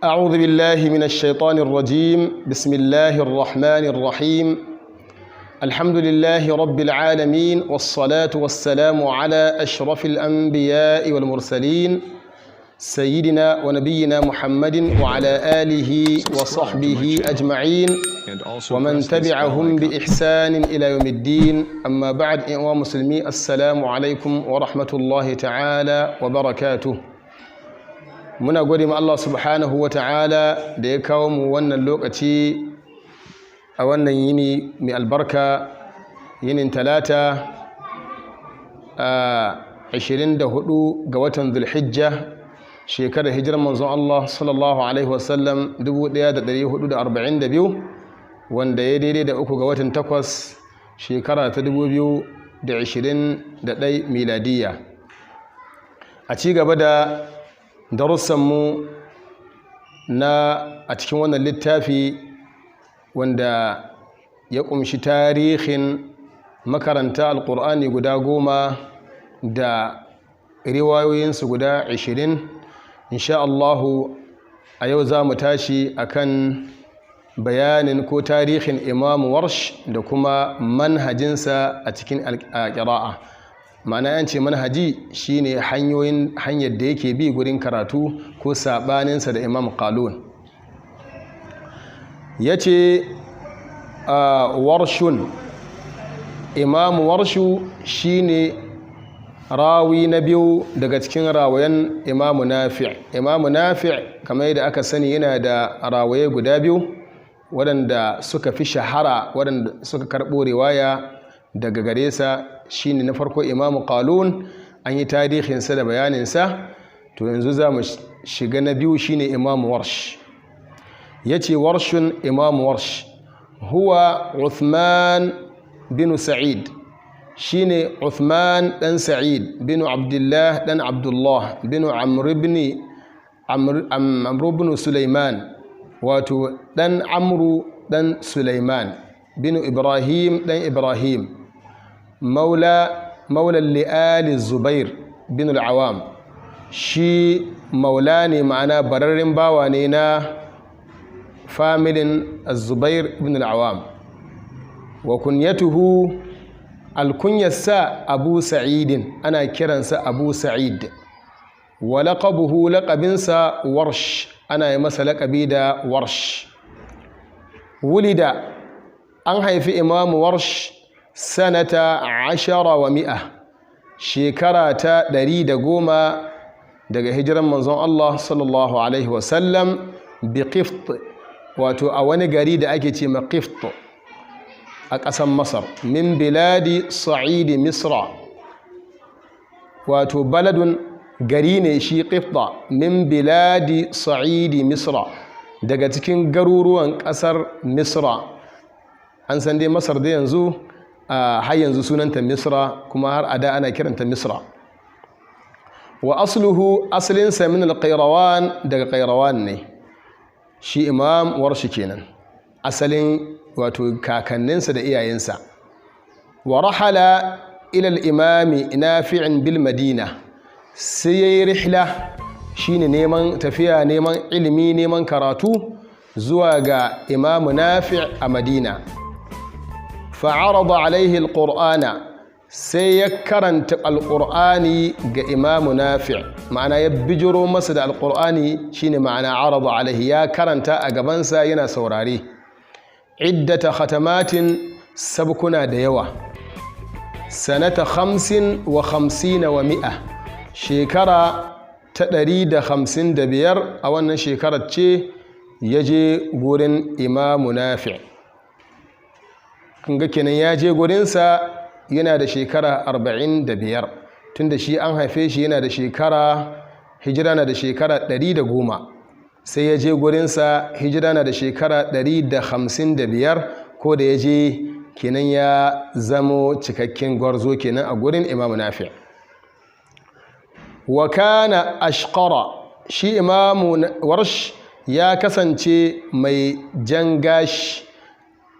أعوذ بالله من الشيطان الرجيم بسم الله الرحمن الرحيم الحمد لله رب العالمين والصلاة والسلام على أشرف الأنبياء والمرسلين سيدنا ونبينا محمد وعلى آله وصحبه أجمعين ومن تبعهم بإحسان إلى يوم الدين أما بعد أيها المسلمين السلام عليكم ورحمة الله تعالى وبركاته. muna gode ma Allah subhanahu wa ta'ala da ya kawo mu wannan lokaci a wannan yini mai albarka, yinin talata a 24 ga watan Dhul-Hijja, shekarar hijirar manzon Allah sallallahu alaihi wasallam 1442, wanda ya daidai da 3 ga watan 8 shekara ta 2021 miladiyya. A ci gaba da darussanmu a cikin wannan littafi wanda ya ƙumshi tarihin makaranta alƙur'ani guda 10 da riwayoyinsu guda 20. insha Allahu a yau za mu tashi akan bayanin ko tarihin Imam Warsh da kuma manhajinsa a cikin ƙira'a. ma'ana yance manhaji shine hanyar da yake bi gurin karatu ko sabaninsa da Imam Qalun. yace warshun, Imam Warshu shine rawi na biyu daga cikin rawayan Imam Nafi'. Imam Nafi' kamar yadda aka sani yana da rawaye guda biyu waɗanda suka fi shahara, waɗanda suka karɓo riwaya daga gare sa. shine na farko Imam Qalun, an yi tarihinsa da bayaninsa. to yanzu za mu shiga na biyu shine Imam Warsh. yace warshun, Imam Warsh huwa Uthman bin Sa'id, shine Uthman dan Sa'id bin Abdullah dan Abdullah bin Amr ibn Sulaiman, wato dan Amru dan Sulaiman bin Ibrahim dan Ibrahim, maula li'ali Zubair bin al-Awam. shi maula ne, ma'ana bararren bawa ne na familin Zubair bin al-Awam. wa kunyatuhu, alkunyarsa Abu Sa'idin, ana kiransa Abu Sa'id. wa laqabuhu, laqabinsa Warsh, ana yi masa laqabi da Warsh. wulida, an haifi Imam Warsh sanata 10 shekara ta 110 daga hijiran manzon Allah sallallahu alaihi wasallam, bi Qift, wato a wani gari da ake ce ma Qift a ƙasar Masar, min biladi Sa'idi Misra, wato baladun gari ne shi Qifta, min biladi Sa'idi Misra, daga cikin garuruwan ƙasar Misra. an san dai Masar da yanzu har yanzu sunanta Misra, kuma har a da ana kiranta Misra. wa asluhu, asalinsa min al-Qayrawan, daga Qayrawan ne shi Imam Warsh kenan, asalin wato kakanninsa da iyayensa. wa rahala ila al-imami Nafi' bil Madina, sai yayi rihla, shine neman tafiya, neman ilimi, neman karatu zuwa ga Imam Nafi' a Madina. fa'arada alaihi alƙur'ana, sai ya karanta alƙur'ani ga Imam Nafi', ma'ana ya bijiro masa da alƙur'ani, shine ma'ana arada alaihi, ya karanta a gabansa yana saurare. iddata khatamatin, sabkuna da yawa. sanata 55 wa 100, shekara ta 155 a wannan shekarar ce ya je gurin Imam Nafi'. kunga kenan ya je gurinsa yana da shekara 45, tunda shi an haife shi yana da shekara, hijira na da shekara 110, sai ya je gurinsa hijira na da shekara 155, ko da ya je kenan ya zamo cikakken gwarzo kenan a gurin Imam Nafi'. wa kana ashqara, shi Imam Warsh ya kasance mai jan gashi.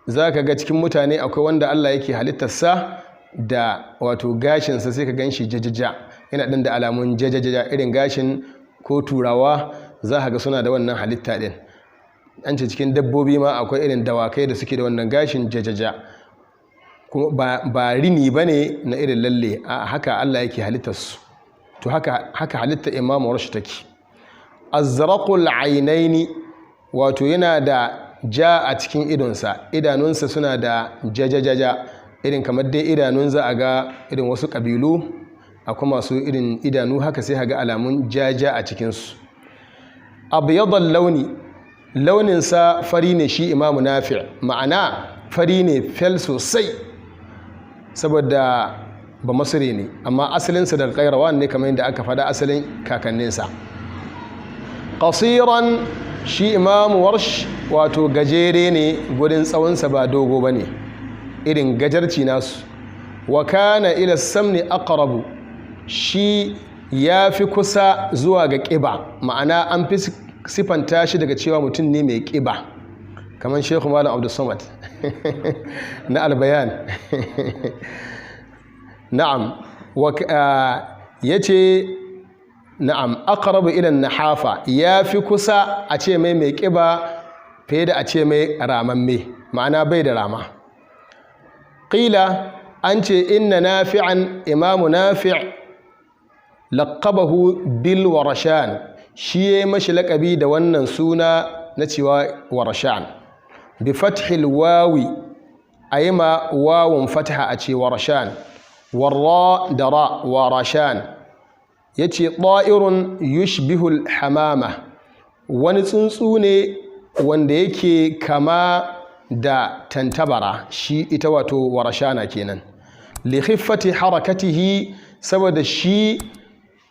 za ka ga cikin mutane akwai wanda Allah yake halittarsa da wato gashinsa sai ka gan shi jajaja, yana ɗin da alamun jajaja, irin gashin ko turawa za ka ga suna da wannan halitta ɗin. An ce cikin dabbobi ma akwai irin dawakai da suke da wannan gashin jajaja, kuma ba rini ba ne na irin lalle, a haka Allah yake halittarsu. To haka halittar Imam Warsh take. Azraqul ainaini, wato yana da ja a cikin idanunsa suna da jajajaja, irin kamar dai idanun za a ga irin wasu ƙabilu akwai masu irin idanu haka, sai haga alamun jaja a cikinsu. Abyadal launi, launinsa fari ne shi Imam Nafi', ma'ana fari ne fel sosai, saboda ba masire ne, amma asalinsa daga Qairawan ne kamar yadda aka faɗa asalin kakanninsa. Qasiran, shi Imam Warsh wato gajere ne, gudun tsawonsa ba dogo ba ne, irin gajarci nasu. Wa kana ila samni aqrabu, shi ya fi kusa zuwa ga ƙiba, ma'ana an fi sifanta shi daga cewa mutum ne mai ƙiba, kamar Sheikh Malam Abdul Samad na Albayan. Na'am, yace na'am, aqrabu ila nahafa, ya fi kusa a ce mai ƙiba fiye da a ce mai ramamme, ma'ana bai da rama. Qila, an ce inna Nafi'an, Imamu Nafi' laqabahu bil Warashan, shi yayi mashi laƙabi da wannan suna na cewa Warashan, bi fathil wawi, ayma wawun fatha a ce Warashan, warra da ra Warashan. Yace ta'irun yushbihul hamama, wani tsuntsu ne wanda yake kama da tantabara, shi ita wato Warashana kenan. Li khiffati harakatihi, saboda shi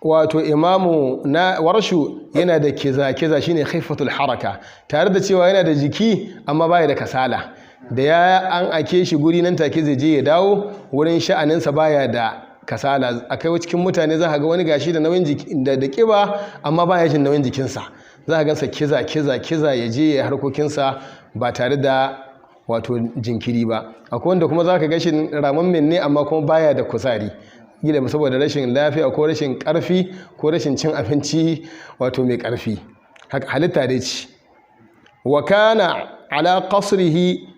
wato Imamu na Warshu yana da kiza shine khiffatul haraka, tare da cewa yana da jiki amma baya da kasala, da ya an ake shi guri nan take zai je ya dawo, wurin sha'aninsa baya da kasala. Akai cikin mutane za ka ga wani gashi da nauyin jiki da kiba amma baya jin nauyin jikinsa, za ka gansa kiza ya je ya harkokinsa ba tare da wato jinkiri ba. Akwai wanda kuma za ka gashi ramammen ne amma kuma baya da kuzari, gida saboda rashin lafiya ko rashin karfi ko rashin cin abinci wato mai karfi, halitta dai ce. Wa kana ala qasrihi,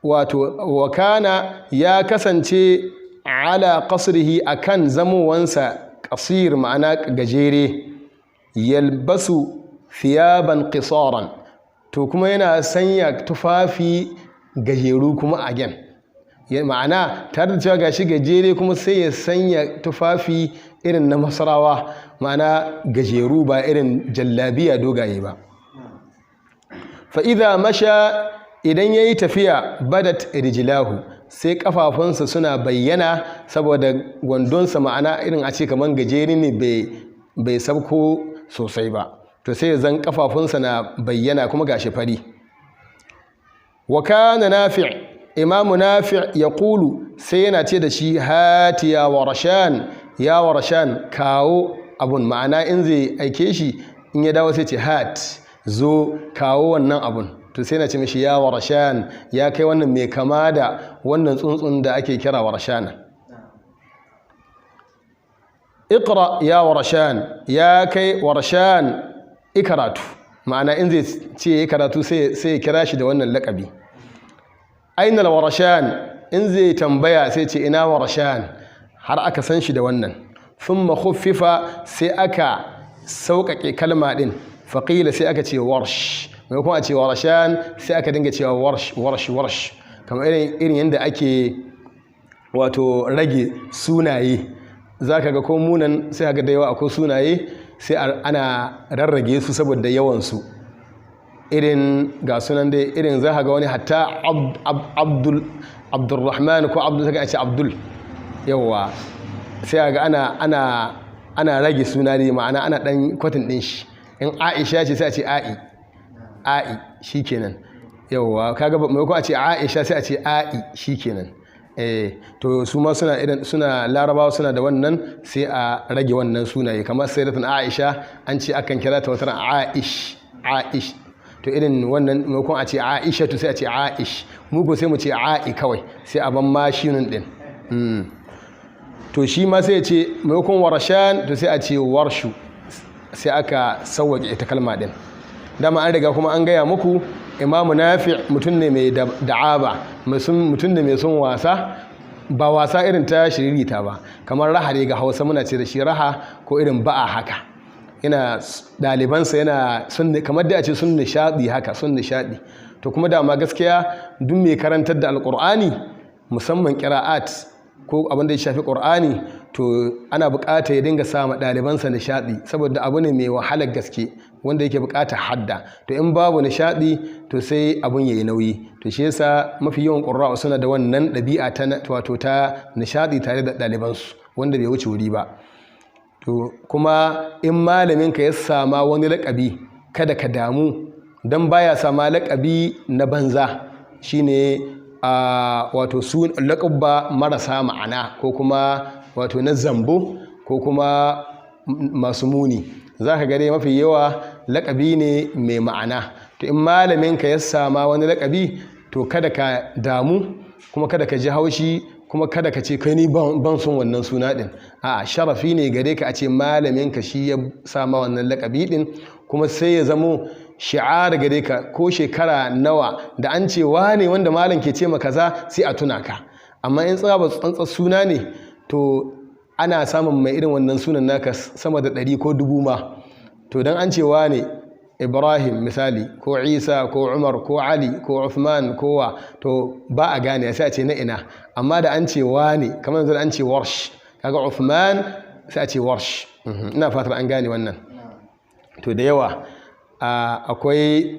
wato wa kana ya kasance ala qasrihi, akan zamowansa qasir, ma'ana gajere. Yalbasu thiyaban qisaran, to kuma yana sanya tufafi gajeru kuma again, ma'ana tare da cewa gashi gajere kuma sai ya sanya tufafi irin na Masarawa, ma'ana gajeru ba irin jallabiya dogaye ba. Fa idza masha, idan yayi tafiya, badat rijlahu, sai kafafunsa suna bayyana, saboda gwandonsa ma'ana irin a ce kaman gajeri ne bai sabko sosai ba, to sai zan kafafunsa na bayyana kuma gashi fari. Wa kana Nafi', Imamu Nafi' ya ƙulu, sai yana ce da shi, hati ya Warashan, ya Warashan, kawo abun, ma'ana in zai aike shi in ya dawo sai ce hat, zo kawo wannan abun. To sai na ce mishi ya Warashan, ya kai wannan mai kama da wannan tsuntsun da ake kira Warashana. Iqra ya Warashan, ya kai Warashan, ikaratu, ma'ana in zai ce ya karatu sai ya kira shi da wannan laƙabi. Ainal Warashan, in zai tambaya sai ce ina Warashan, har aka san shi da wannan. Thumma khuffifa, sai aka sauƙaƙe kalma ɗin, faƙila sai aka ce Warsh, mai kuma a ce Warashan, sai aka dinga cewa Warsh, kamar irin yadda ake wato rage sunaye. Za ka ga ko munan sai ga da yawa akwai sunaye, sai ana rarrage su saboda yawansu. Irin ga sunan dai, irin za ka ga wani hatta Abdulrahman ko Abdul, sai a ce Abdul, yawa sai ga ana rage suna dai, ma'ana ana ɗan kwatin ɗin shi. In Aisha ce sai a ce A'i shi kenan, yawa kaga maimakon a ce Aisha sai a ce A'i shi kenan. To su ma suna Larabawa suna da wannan, sai a rage wannan sunaye, kamar sayyidatun Aisha an ce akan kira ta wataran Aish, to irin wannan maimakon a ce Aisha to sai a ce Aish, muku sai mu ce A'i kawai, sai a ban mashinun din. To shi ma sai ya ce maimakon Warashan to sai a ce Warshu, sai aka sauwaƙe ita kalma ɗin. Dama an riga kuma an gaya muku Imamu Nafi' mutum ne mai da'aba, mutum ne mai son wasa, ba wasa irin ta shiririta ba, kamar raha ne ga Hausa muna ce da shi raha ko irin ba'a haka. Yana ɗalibansa yana kamar da a ce sun nishaɗi haka, sun nishaɗi. To kuma dama gaskiya duk mai karantar da alƙur'ani musamman ƙira'at ko abin da ya shafi ƙur'ani, to ana buƙata ya dinga sa ma ɗalibansa nishaɗi, saboda abu ne mai wahalar gaske wanda yake buƙatar hadda. To in babu nishaɗi to sai abun yayi nauyi. To shi yasa mafi yawan ƙurra'u suna da wannan ɗabi'a ta nishaɗi tare da ɗalibansu wanda bai wuce wuri ba. To kuma in malamin ka ya sama wani laƙabi kada ka damu, dan baya sama laƙabi na banza, shine wato su laƙabba marasa ma'ana ko kuma wato na zambo ko kuma masu muni. Za ka gane mafi yawa laƙabi ne mai ma'ana. To in malaminka ya sama wani laƙabi to kada ka damu kuma kada ka ji haushi kuma kada ka ce kai ni ban son wannan suna ɗin. A'a, sharafi ne gare ka a ce malaminka shi ya sama wannan laƙabi ɗin, kuma sai ya zamo shi'ar gare ka ko shekara nawa da an ce wane wanda malam ke ce maka kaza sai a tuna ka. Amma in tsantsar suna ne to ana samun mai irin wannan sunan naka sama da 100 ko 1000 ma. To dan an ce wane Ibrahim misali ko Isa ko Umar ko Ali ko Uthman kowa, to ba a gane sai a ce na ina. Amma da an ce wane, kamar yanzu da an ce Warsh, kaga Uthman sai a ce Warsh. Ina fatar an gane wannan. To da yawa akwai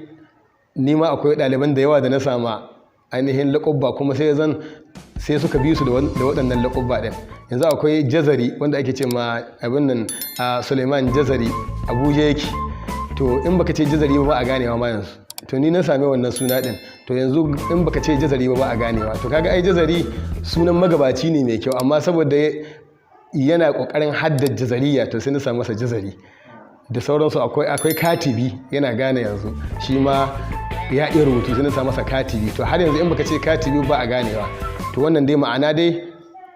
ɗaliban da yawa da na sama ainihin laƙubba, kuma sai suka bi su da waɗannan laƙubba ɗin. Yanzu akwai Jazari wanda ake ce ma abin nan Suleiman Jazari, Abuja yake. To in baka ce Jazari ba a ganewa ma yanzu. To ni na sami wannan suna ɗin. To yanzu in baka ce Jazari ba a ganewa. To kaga ai Jazari sunan magabaci ne mai kyau, amma saboda yana ƙoƙarin haddar Jazariya to sai na sami masa Jazari. Da sauransu akwai Katibi yana gane yanzu, shi ma ya iya rubutu sai na sa masa Katibi. To har yanzu in baka ce Katibi ba a ganewa. To wannan dai ma'ana dai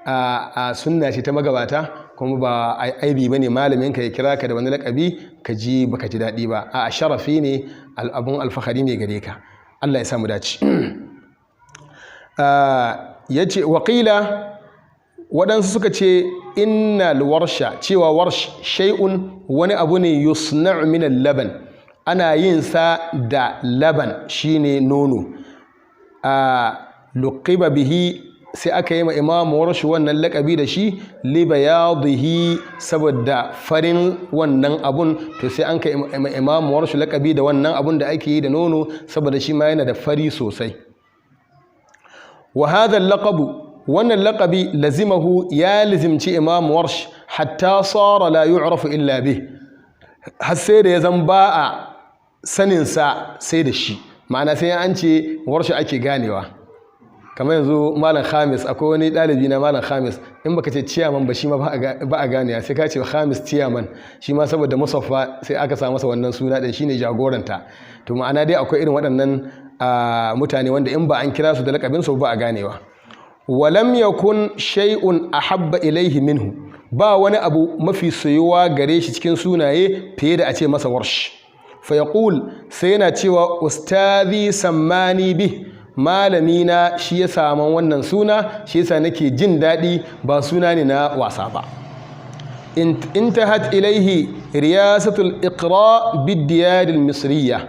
a sunna ce ta magabata, kuma ba aibi bane malamin ka ya kira ka da wani laƙabi ka ji baka ji daɗi ba. A sharafi ne, abun alfahari ne gare ka. Allah ya samu dace. Yace waqila, waɗansu suka ce innal warsha, cewa warsh shay'un wani abu ne yusna'u min al-laban, ana yin sa da laban shine nono. Luqiba bihi, sai aka yi ma Imam Warsh wannan laƙabi da shi li bayadihi, saboda farin wannan abun. To sai an kai Imam Warsh laƙabi da wannan abun da ake yi da nono, saboda shi ma yana da fari sosai. Wa hadha al-laqabu, wannan laƙabi lazimahu, ya lazimci Imam Warsh hatta sara la yu'rafu illa bih, har sai da ya zan ba a saninsa sai da shi. Ma'ana sai an ce Warsh ake ganewa. Kamar yanzu Malam Khamis, akwai wani ɗalibi na Malam Khamis, in baka ce ciyaman ba shi ma ba a ganewa, sai ka ce Khamis ciyaman, shi ma saboda musaffa sai aka sa masa wannan suna ɗin, shine jagoranta. To ma'ana dai akwai irin waɗannan mutane wanda in ba an kira su da laƙabinsu ba a ganewa. Walam yakun shay'un ahabba ilaihi minhu, ba wani abu mafi soyuwa gare shi cikin sunaye fiye da a ce masa Warsh. Fa yaqul, sai yana cewa ustazi sammani bih, malamina shi ya saman wannan suna, shi yasa nake jin daɗi, ba suna ne na wasa ba. Intahat ilaihi riyasatul iqra bid diyar al misriya,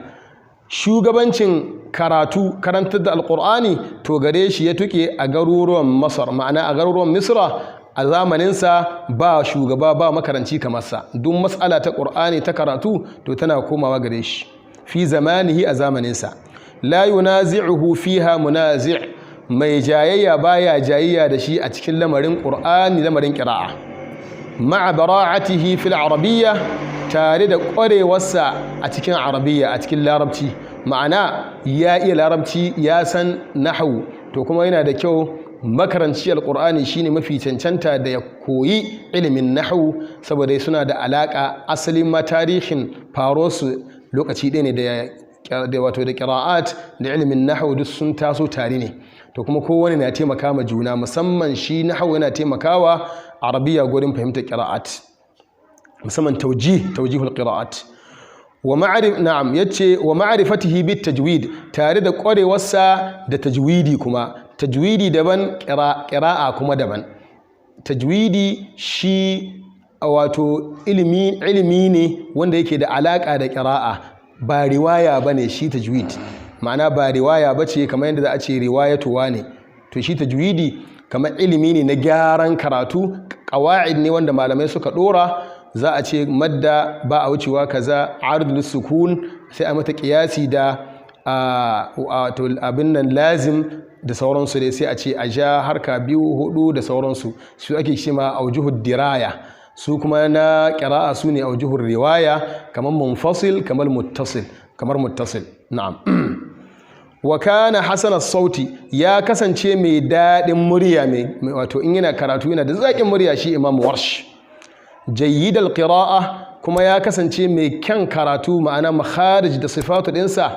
shugabancin karantar da alƙur'ani to gare shi ya tuke a garuruwan Masar, ma'ana a garuruwan Misra. A zamaninsa ba shugaba ba makaranci kamar sa, duk mas'ala ta ƙur'ani ta karatu to tana komawa gare shi. Fi zamanihi, a zamaninsa. La yunazi'uhu fiha munazi', mai jayayya baya jayayya da shi a cikin lamarin ƙur'ani, lamarin ƙira'a. Ma'a bara'atihi fil arabiyya, tare da ƙwarewarsa a cikin arabiyya, a cikin larabci. Ma'ana ya iya larabci, ya san nahwu. To kuma yana da kyau makaranci alƙur'ani shine mafi cancanta da ya koyi ilimin nahwu, saboda suna da alaƙa. Asalin ma tarihin faro su lokaci ɗaya ne da wato da ƙira'at da ilimin nahwu duk sun taso tare ne. To kuma kowane na taimaka ma juna, musamman shi nahwu yana taimakawa arabiya gurin fahimtar ƙira'at. musamman tawjihul qira'at wa ma'rifatihi bit tajwid, tare da ƙwarewarsa da tajwidi kuma tajwidi daban qira'a kuma daban. Tajwidi shi wato ilimi ne wanda yake da alaka da qira'a, ba riwaya bane shi tajwid, ma'ana ba riwaya bace kamar yadda za a ce riwayatuwa ne. To shi tajwidi kamar ilimi ne na gyaran karatu, qawaid ne wanda malamai suka dora. Za a ce madda ba a wucewa kaza, ardul sukun sai a mata qiyasi da wato abin nan lazim da sauransu dai, sai a ce a ja harka 2 4 da sauransu, su ake cewa aujuhud diraya. Su kuma na qira'a su ne aujuhur riwaya, kamar munfasil kamar muttasil. Na'am. Wa kana hasana sauti, ya kasance mai daɗin murya, wato in yana karatu yana da zaƙin murya shi Imam Warsh. Jayyidal qira'a, kuma ya kasance mai kyan karatu, ma'ana makharij da sifatu ɗinsa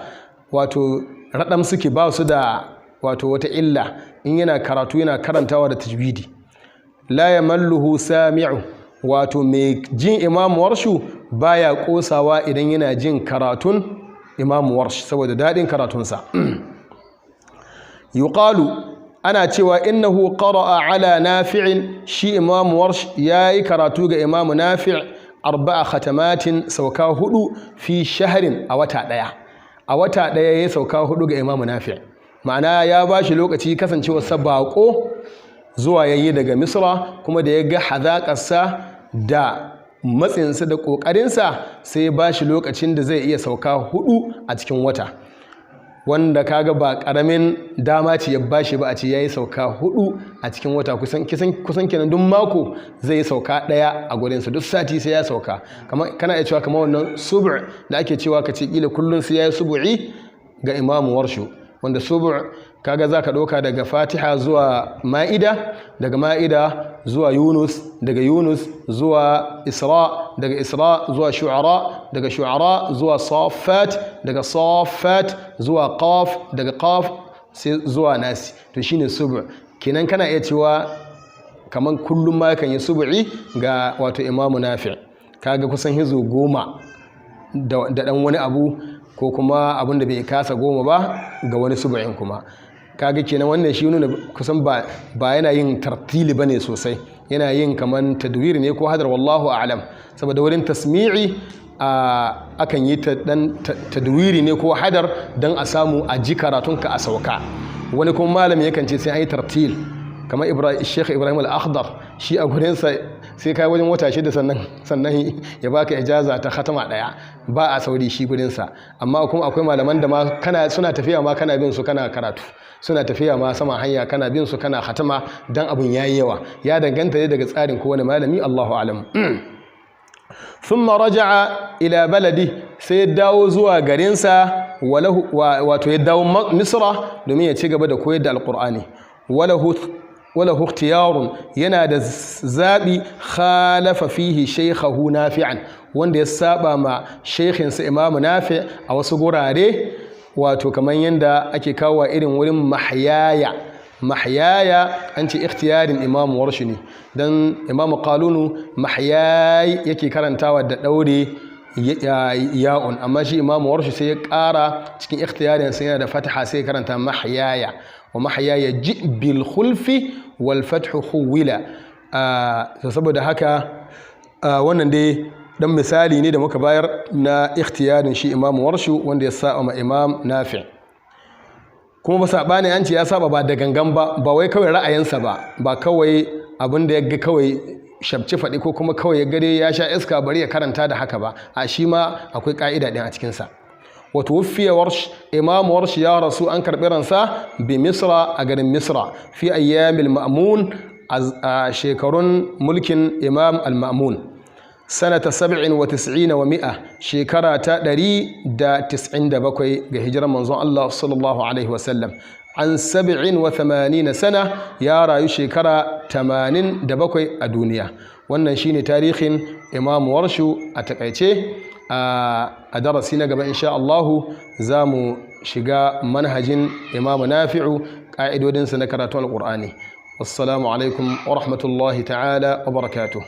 wato raɗam suke, ba su da wato wata illa. In yana karatu yana karantawa da tajwidi. La yamalluhu sami'u, wato mai jin Imam Warshu baya kosawa idan yana jin karatun Imam Warsh saboda daɗin karatunsa. Yuqalu, ana cewa innahu qara'a ala nafi'in, shi Imam Warsh yayi karatu ga Imam Nafi' 4 khatamatin, sauka 4 fi shahrin, a wata ɗaya. A wata ɗaya yayi sauka 4 ga Imam Nafi', ma'ana ya bashi lokaci kasancewa sabako zuwa yayi daga Misra, kuma da ya ga hazaƙarsa da matsinsa da ƙoƙarinsa sai ya bashi lokacin da zai iya sauka 4 a cikin wata, wanda kaga ba ƙaramin dama ce ya bashi ba a ce yayi sauka 4 a cikin wata. kusan kenan duk mako zai yi sauka 1 a gurinsa, duk sati sai ya sauka. Kana iya cewa kamar wannan subu' da ake cewa ka ce kila kullun sai yayi subu'i ga Imam Warshu, wanda subu' kaga zaka ɗauka daga Fatiha zuwa Ma'ida, daga Ma'ida zuwa Yunus, daga Yunus zuwa Isra, daga Isra zuwa Shu'ara, daga Shu'ara zuwa Saffat, daga Saffat zuwa Qaf, daga Qaf sai zuwa Nasi. To shine subu'. Kenan kana iya cewa kaman kullum ma kan yi subu'i ga wato Imam Nafi'. Kaga kusan hizo 10 da dan wani abu, ko kuma abin da bai kasa 10 ba ga wani subu'in kuma. Kaga kenan wannan shi nuna kusan ba yana yin tartili bane sosai, yana yin kaman tadwir ne ko hadar, wallahu a'lam. Saboda wurin tasmi'i akan yi tadwiri ne ko hadar dan a samu a ji karatunka a sauka. Wani kuma malami yakan ce sai an yi tartil, kamar Sheikh Ibrahim Al-Akhdar, shi a gurinsa sai kai wajen wata 6 sannan ya baka ijaza ta khatama 1, ba a sauri shi gurinsa. Amma kuma akwai malaman da ma suna tafiya ma kana bin su kana karatu, suna tafiya ma sama hanya kana bin su kana khatama, dan abun yayi yawa. Ya danganta ne daga tsarin kowane malami, Allahu a'lam. Thumma raja'a ila baladi, sai ya dawo zuwa garinsa, wato ya dawo Misra domin ya ci gaba da koyar da Alqur'ani. walahu ikhtiyarun, yana da zaɓi, khalafa fihi shaykhahu Nafi'an, wanda ya saba ma shaykhinsa Imam Nafi' a wasu gurare, wato kamar yanda ake kawo irin wurin mahyaya an ce ikhtiyarin Imam Warsh ne, dan Imam Qalunu mahyay yake karantawa da daure ya'un, amma shi Imam Warsh sai ya ƙara cikin ikhtiyarin sai yana da fataha sai ya karanta mahyaya. Wa mahyaya ji bil khulfi wal fathu khuwila. Saboda haka wannan dai dan misali ne da muka bayar na ikhtiyarin shi Imam Warsh wanda ya saba ma Imam Nafi'. Kuma ba sabani an ce ya saba ba da gangan ba wai kawai ra'ayinsa ba kawai abin da ya ga kawai shabci faɗi ko kuma kawai ya gare ya sha iska bari ya karanta da haka ba, a shi ma akwai ka'ida din a cikinsa. Wato wufiya Warsh, Imam Warsh ya rasu, an karɓi ransa bi Misra, a garin Misra, fi ayyamil Ma'mun, a shekarun mulkin Imam al-Ma'mun, sanata 97 wa 100, shekara ta 197 ga hijiran manzon Allah sallallahu alaihi wasallam. An 87 sana, ya rayu shekara 87 a duniya. Wannan shine tarihin Imam Warsh a takaice. A darasi na gaba insha Allahu za mu shiga manhajin Imam Nafi'u, ƙa'idodinsa na karatu al-Qur'ani. Wassalamu alaikum wa rahmatullahi ta'ala wa barakatuh.